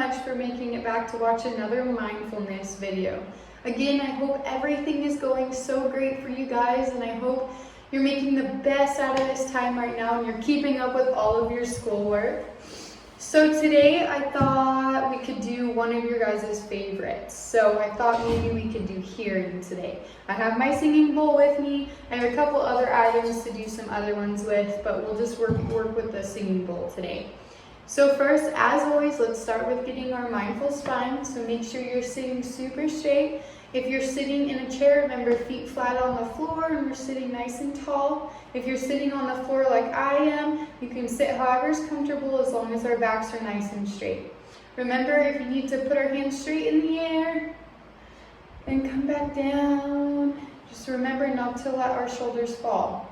much for making it back to watch another mindfulness video. Again, I hope everything is going so great for you guys, and I hope you're making the best out of this time right now and you're keeping up with all of your schoolwork. So today I thought we could do one of your guys' favorites. So I thought maybe we could do hearing today. I have my singing bowl with me. I have a couple other items to do some other ones with, but we'll just work with the singing bowl today. So first, as always, let's start with getting our mindful spine. So make sure you're sitting super straight. If you're sitting in a chair, remember feet flat on the floor and we're sitting nice and tall. If you're sitting on the floor like I am, you can sit however is comfortable as long as our backs are nice and straight. Remember, if you need to put our hands straight in the air and come back down, just remember not to let our shoulders fall.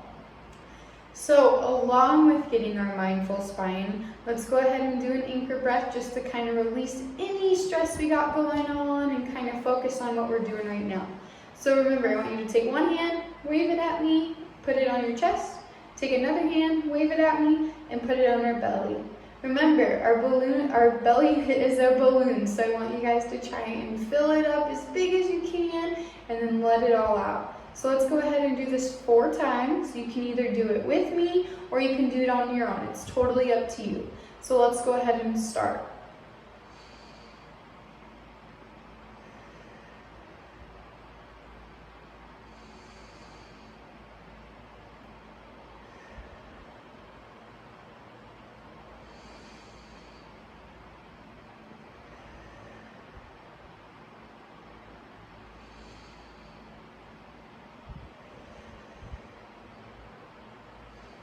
So along with getting our mindful spine, let's go ahead and do an anchor breath just to kind of release any stress we got going on and kind of focus on what we're doing right now. So remember, I want you to take one hand, wave it at me, put it on your chest. Take another hand, wave it at me, and put it on our belly. Remember, our belly is a balloon, so I want you guys to try and fill it up as big as you can and then let it all out. So let's go ahead and do this 4 times. You can either do it with me or you can do it on your own. It's totally up to you. So let's go ahead and start.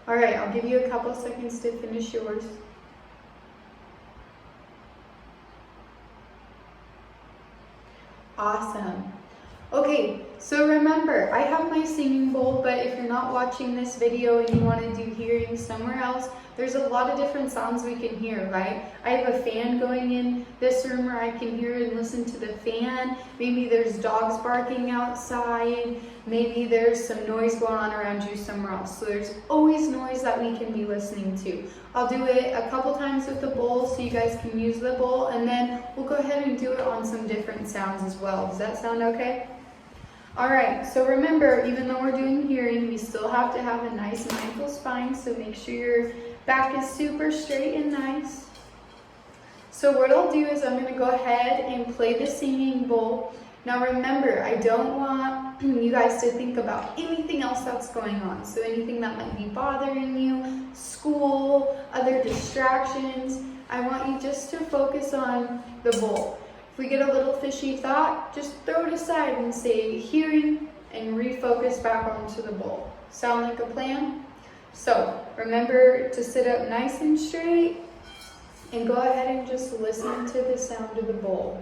All right, I'll give you a couple seconds to finish yours. Awesome. Okay, so remember, I have my singing bowl, but if you're not watching this video and you want to do hearing somewhere else, there's a lot of different sounds we can hear, right? I have a fan going in this room where I can hear and listen to the fan. Maybe there's dogs barking outside. Maybe there's some noise going on around you somewhere else. So there's always noise that we can be listening to. I'll do it a couple times with the bowl so you guys can use the bowl, and then we'll go ahead and do it on some different sounds as well. Does that sound okay? All right, so remember, even though we're doing hearing, we still have to have a nice mindful spine, so make sure your back is super straight and nice. So what I'll do is I'm going to go ahead and play the singing bowl. Now remember, I don't want you guys to think about anything else that's going on. So anything that might be bothering you, school, other distractions. I want you just to focus on the bowl. If we get a little fishy thought, just throw it aside and say hearing and refocus back onto the bowl. Sound like a plan? So remember to sit up nice and straight and go ahead and just listen to the sound of the bowl.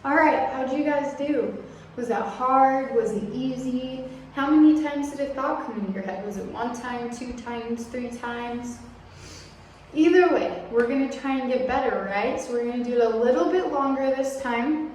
All right, how'd you guys do? Was that hard? Was it easy? How many times did a thought come into your head? Was it 1 time, 2 times, 3 times? Either way, we're gonna try and get better, right? So we're gonna do it a little bit longer this time.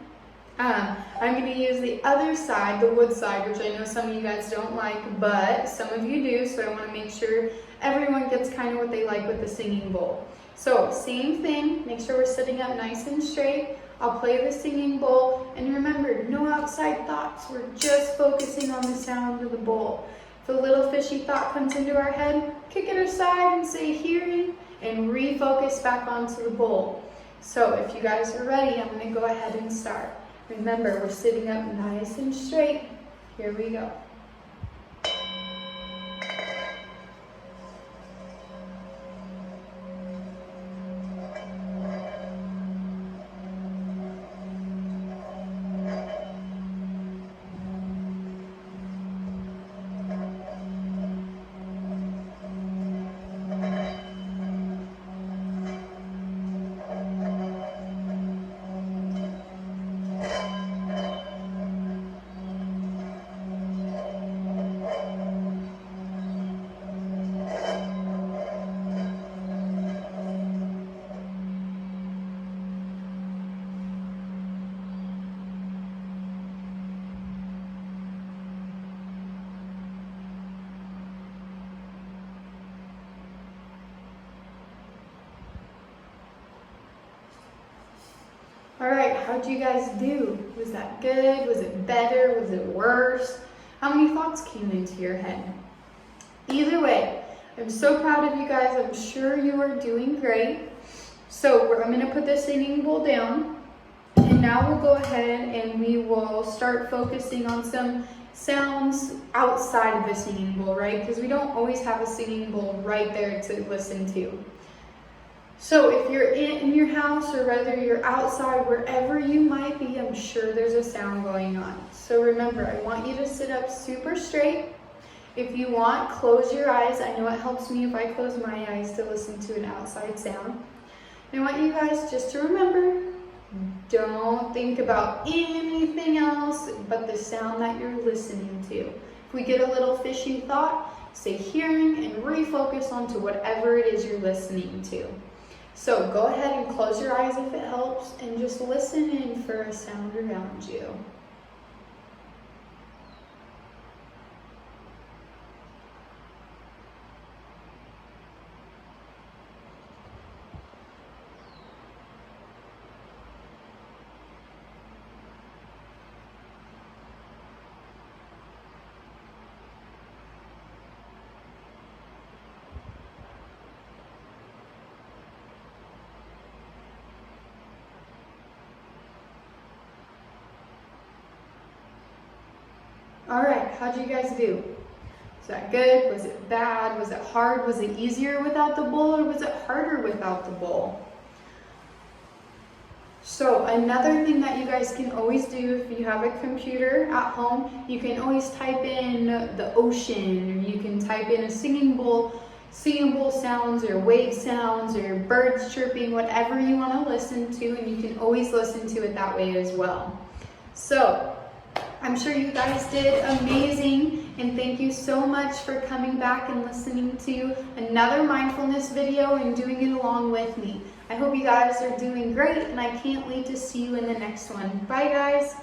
I'm gonna use the other side, the wood side, which I know some of you guys don't like, but some of you do, so I wanna make sure everyone gets kind of what they like with the singing bowl. So same thing, make sure we're sitting up nice and straight. I'll play the singing bowl, and remember, no outside thoughts. We're just focusing on the sound of the bowl. If a little fishy thought comes into our head, kick it aside and say hearing, and refocus back onto the bowl. So if you guys are ready, I'm gonna go ahead and start. Remember, we're sitting up nice and straight. Here we go. All right, how'd you guys do? Was that good? Was it better? Was it worse? How many thoughts came into your head? Either way, I'm so proud of you guys. I'm sure you are doing great. So I'm going to put the singing bowl down, and now we'll go ahead and we will start focusing on some sounds outside of the singing bowl, right? Because we don't always have a singing bowl right there to listen to. So if you're in your house or whether you're outside, wherever you might be, I'm sure there's a sound going on. So remember, I want you to sit up super straight. If you want, close your eyes. I know it helps me if I close my eyes to listen to an outside sound. And I want you guys just to remember, don't think about anything else but the sound that you're listening to. If we get a little fishy thought, stay hearing and refocus onto whatever it is you're listening to. So go ahead and close your eyes if it helps and just listen in for a sound around you. All right, how'd you guys do? Was that good? Was it bad? Was it hard? Was it easier without the bowl, or was it harder without the bowl? So another thing that you guys can always do, if you have a computer at home, you can always type in the ocean, or you can type in a singing bowl sounds, or wave sounds, or birds chirping, whatever you want to listen to, and you can always listen to it that way as well. So I'm sure you guys did amazing, and thank you so much for coming back and listening to another mindfulness video and doing it along with me. I hope you guys are doing great, and I can't wait to see you in the next one. Bye guys.